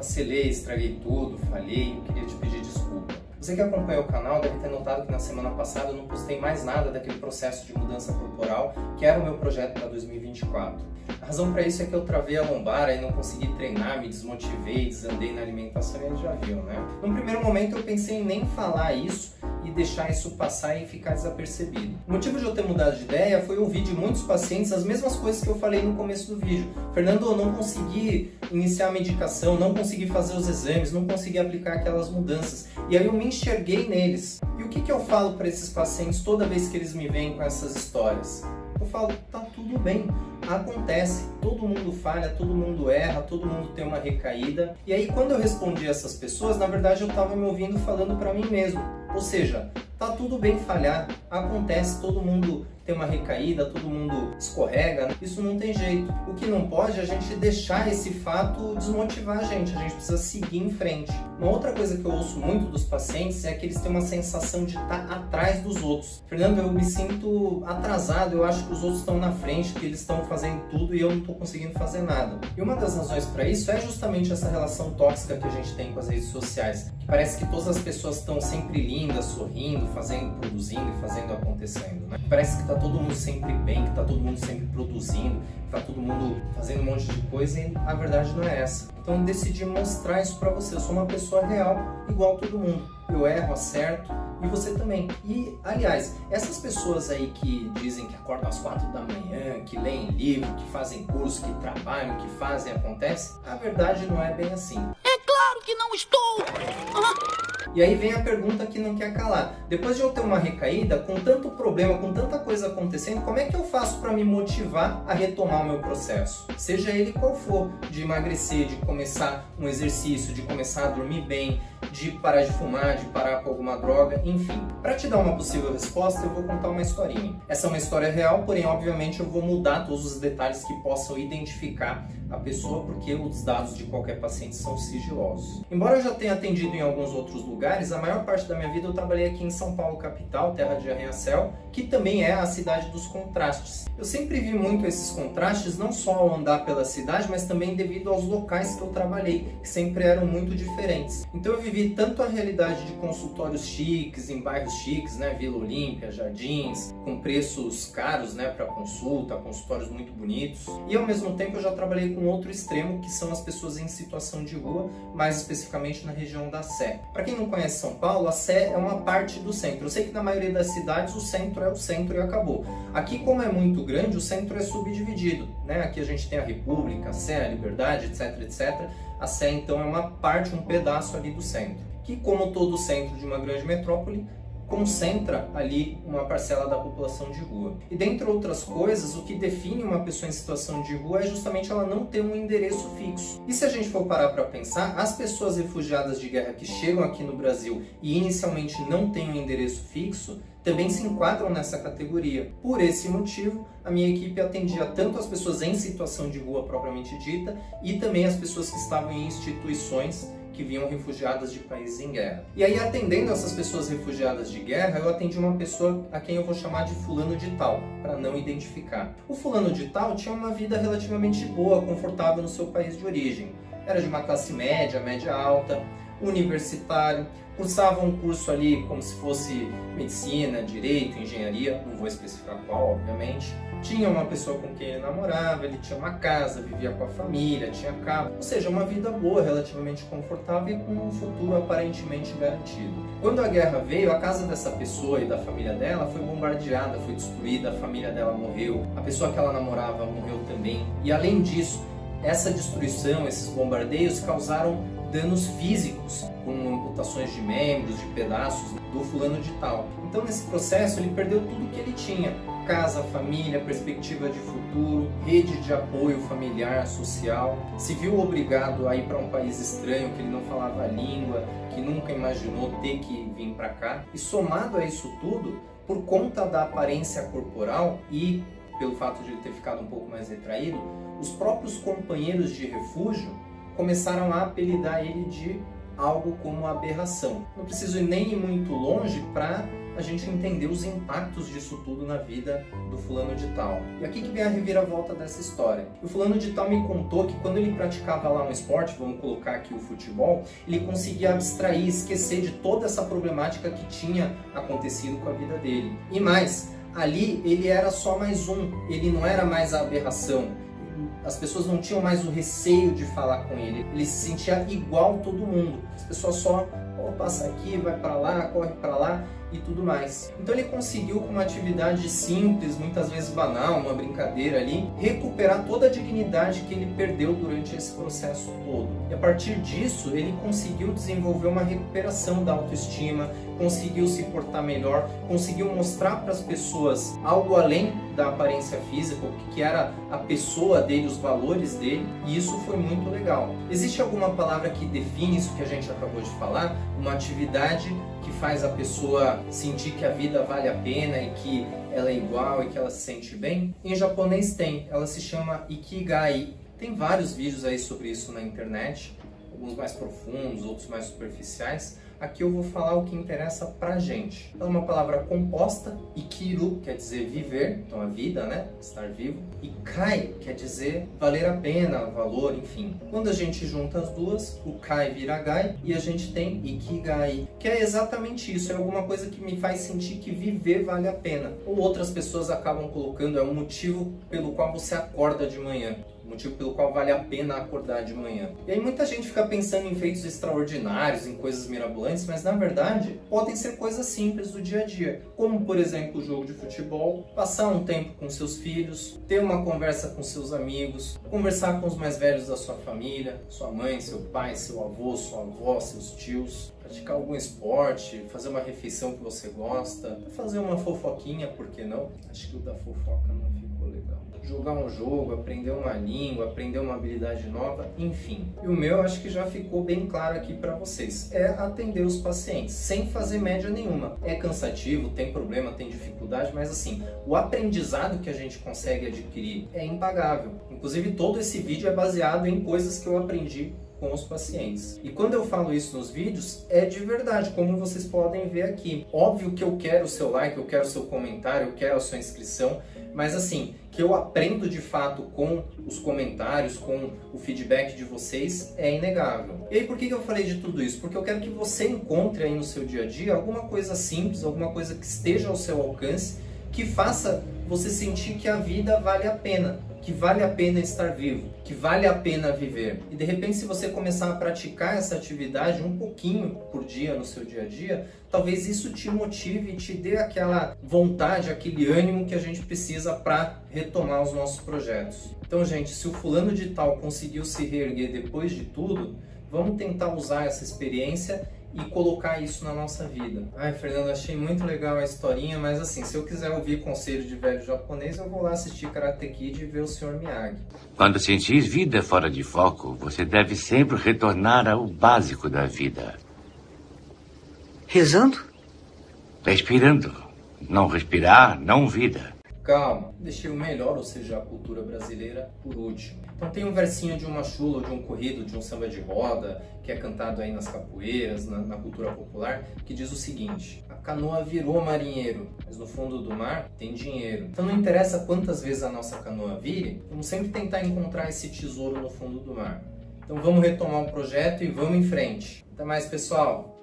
vacilei, estraguei tudo, falhei, eu queria te pedir desculpa. Você que acompanha o canal deve ter notado que na semana passada eu não postei mais nada daquele processo de mudança corporal que era o meu projeto para 2024. A razão para isso é que eu travei a lombar e não consegui treinar, me desmotivei, desandei na alimentação e ele já viu, né? Num primeiro momento eu pensei em nem falar isso e deixar isso passar e ficar desapercebido. O motivo de eu ter mudado de ideia foi ouvir de muitos pacientes as mesmas coisas que eu falei no começo do vídeo. Fernando, eu não consegui iniciar a medicação, não consegui fazer os exames, não consegui aplicar aquelas mudanças. E aí eu me enxerguei neles. E o que eu falo para esses pacientes toda vez que eles me vêm com essas histórias? Eu falo, tá tudo bem, acontece, todo mundo falha, todo mundo erra, todo mundo tem uma recaída. E aí quando eu respondi a essas pessoas, na verdade eu estava me ouvindo falando para mim mesmo. Ou seja, tá tudo bem falhar, acontece, todo mundo tem uma recaída, todo mundo escorrega, né? Isso não tem jeito. O que não pode é a gente deixar esse fato desmotivar a gente precisa seguir em frente. Uma outra coisa que eu ouço muito dos pacientes é que eles têm uma sensação de estar atrás dos outros. Fernando, eu me sinto atrasado, eu acho que os outros estão na frente, que eles estão fazendo tudo e eu não estou conseguindo fazer nada. E uma das razões para isso é justamente essa relação tóxica que a gente tem com as redes sociais. Que parece que todas as pessoas estão sempre lindas, sorrindo, fazendo, produzindo e fazendo acontecendo, né? Parece que está todo mundo sempre bem, que está todo mundo sempre produzindo, que está todo mundo fazendo um monte de coisa e a verdade não é essa. Então eu decidi mostrar isso para você. Eu sou uma pessoa real, igual todo mundo. Eu erro, acerto e você também. E, aliás, essas pessoas aí que dizem que acordam às 4 da manhã, que leem livro, que fazem curso, que trabalham, que fazem, acontece, a verdade não é bem assim. É claro que não estou! E aí vem a pergunta que não quer calar. Depois de eu ter uma recaída, com tanto problema, com tanta coisa acontecendo, como é que eu faço para me motivar a retomar o meu processo? Seja ele qual for, de emagrecer, de começar um exercício, de começar a dormir bem, de parar de fumar, de parar com alguma droga, enfim. Para te dar uma possível resposta, eu vou contar uma historinha. Essa é uma história real, porém, obviamente, eu vou mudar todos os detalhes que possam identificar a pessoa, porque os dados de qualquer paciente são sigilosos. Embora eu já tenha atendido em alguns outros lugares, a maior parte da minha vida eu trabalhei aqui em São Paulo, capital, terra de Arranha-Céu, que também é a cidade dos contrastes. Eu sempre vi muito esses contrastes, não só ao andar pela cidade, mas também devido aos locais que eu trabalhei, que sempre eram muito diferentes. Então eu vivi tanto a realidade de consultórios chiques, em bairros chiques, né, Vila Olímpia, Jardins, com preços caros, né, para consulta, consultórios muito bonitos. E ao mesmo tempo eu já trabalhei com outro extremo, que são as pessoas em situação de rua, mais especificamente na região da Sé. Para quem não conhece São Paulo, a Sé é uma parte do centro. Eu sei que na maioria das cidades o centro é o centro e acabou. Aqui, como é muito grande, o centro é subdividido, né? Aqui a gente tem a República, a Sé, a Liberdade, etc, etc. A Sé, então, é uma parte, um pedaço ali do centro, que, como todo centro de uma grande metrópole, concentra ali uma parcela da população de rua. E dentre outras coisas, o que define uma pessoa em situação de rua é justamente ela não ter um endereço fixo. E se a gente for parar para pensar, as pessoas refugiadas de guerra que chegam aqui no Brasil e inicialmente não têm um endereço fixo, também se enquadram nessa categoria. Por esse motivo, a minha equipe atendia tanto as pessoas em situação de rua propriamente dita e também as pessoas que estavam em instituições que vinham refugiadas de países em guerra. E aí, atendendo essas pessoas refugiadas de guerra, eu atendi uma pessoa a quem eu vou chamar de fulano de tal, para não identificar. O fulano de tal tinha uma vida relativamente boa, confortável no seu país de origem. Era de uma classe média, média alta, universitário, cursava um curso ali como se fosse medicina, direito, engenharia, não vou especificar qual, obviamente. Tinha uma pessoa com quem ele namorava, ele tinha uma casa, vivia com a família, tinha carro, ou seja, uma vida boa, relativamente confortável e com um futuro aparentemente garantido. Quando a guerra veio, a casa dessa pessoa e da família dela foi bombardeada, foi destruída, a família dela morreu, a pessoa que ela namorava morreu também. E além disso, essa destruição, esses bombardeios causaram danos físicos, com amputações de membros, de pedaços do fulano de tal. Então, nesse processo, ele perdeu tudo que ele tinha: casa, família, perspectiva de futuro, rede de apoio familiar, social. Se viu obrigado a ir para um país estranho, que ele não falava a língua, que nunca imaginou ter que vir para cá. E somado a isso tudo, por conta da aparência corporal e pelo fato de ele ter ficado um pouco mais retraído, os próprios companheiros de refúgio começaram a apelidar ele de algo como aberração. Não preciso nem ir muito longe para a gente entender os impactos disso tudo na vida do fulano de tal. E aqui que vem a reviravolta dessa história. O fulano de tal me contou que quando ele praticava lá um esporte, vamos colocar aqui o futebol, ele conseguia abstrair, esquecer de toda essa problemática que tinha acontecido com a vida dele. E mais, ali ele era só mais um, ele não era mais a aberração. As pessoas não tinham mais o receio de falar com ele, ele se sentia igual todo mundo. As pessoas só passa aqui, vai para lá, corre para lá e tudo mais. Então ele conseguiu, com uma atividade simples, muitas vezes banal, uma brincadeira ali, recuperar toda a dignidade que ele perdeu durante esse processo todo. E a partir disso, ele conseguiu desenvolver uma recuperação da autoestima, conseguiu se portar melhor, conseguiu mostrar para as pessoas algo além da aparência física, o que era a pessoa dele, os valores dele, e isso foi muito legal. Existe alguma palavra que define isso que a gente acabou de falar? Uma atividade que faz a pessoa sentir que a vida vale a pena e que ela é igual e que ela se sente bem? Em japonês tem, ela se chama Ikigai. Tem vários vídeos aí sobre isso na internet, alguns mais profundos, outros mais superficiais. Aqui eu vou falar o que interessa pra gente. É uma palavra composta, ikiru quer dizer viver, então a vida, né? Estar vivo. E kai quer dizer valer a pena, valor, enfim. Quando a gente junta as duas, o kai vira gai e a gente tem ikigai, que é exatamente isso, é alguma coisa que me faz sentir que viver vale a pena. Ou outras pessoas acabam colocando, é um motivo pelo qual você acorda de manhã. O motivo pelo qual vale a pena acordar de manhã. E aí muita gente fica pensando em feitos extraordinários, em coisas mirabolantes, mas na verdade podem ser coisas simples do dia a dia, como por exemplo o jogo de futebol, passar um tempo com seus filhos, ter uma conversa com seus amigos, conversar com os mais velhos da sua família, sua mãe, seu pai, seu avô, sua avó, seus tios, praticar algum esporte, fazer uma refeição que você gosta, fazer uma fofoquinha, por que não? Acho que o da fofoca não ficou legal. Jogar um jogo, aprender uma língua, aprender uma habilidade nova, enfim. E o meu acho que já ficou bem claro aqui para vocês. É atender os pacientes, sem fazer média nenhuma. É cansativo, tem problema, tem dificuldade, mas assim, o aprendizado que a gente consegue adquirir é impagável. Inclusive todo esse vídeo é baseado em coisas que eu aprendi com os pacientes. E quando eu falo isso nos vídeos, é de verdade, como vocês podem ver aqui. Óbvio que eu quero o seu like, eu quero o seu comentário, eu quero a sua inscrição, mas assim, que eu aprendo de fato com os comentários, com o feedback de vocês, é inegável. E aí por que eu falei de tudo isso? Porque eu quero que você encontre aí no seu dia a dia alguma coisa simples, alguma coisa que esteja ao seu alcance, que faça você sentir que a vida vale a pena, que vale a pena estar vivo, que vale a pena viver. E de repente, se você começar a praticar essa atividade um pouquinho por dia no seu dia a dia, talvez isso te motive e te dê aquela vontade, aquele ânimo que a gente precisa para retomar os nossos projetos. Então, gente, se o fulano de tal conseguiu se reerguer depois de tudo, vamos tentar usar essa experiência e colocar isso na nossa vida. Ai, Fernando, achei muito legal a historinha, mas assim, se eu quiser ouvir conselho de velho japonês, eu vou lá assistir Karate Kid e ver o Sr. Miyagi. Quando sentir vida fora de foco, você deve sempre retornar ao básico da vida. Rezando? Respirando. Não respirar, não vida. Calma, deixei o melhor, ou seja, a cultura brasileira, por último. Então tem um versinho de uma chula, de um corrido, de um samba de roda, que é cantado aí nas capoeiras, na cultura popular, que diz o seguinte: a canoa virou marinheiro, mas no fundo do mar tem dinheiro. Então não interessa quantas vezes a nossa canoa vire, vamos sempre tentar encontrar esse tesouro no fundo do mar. Então vamos retomar o projeto e vamos em frente. Até mais, pessoal!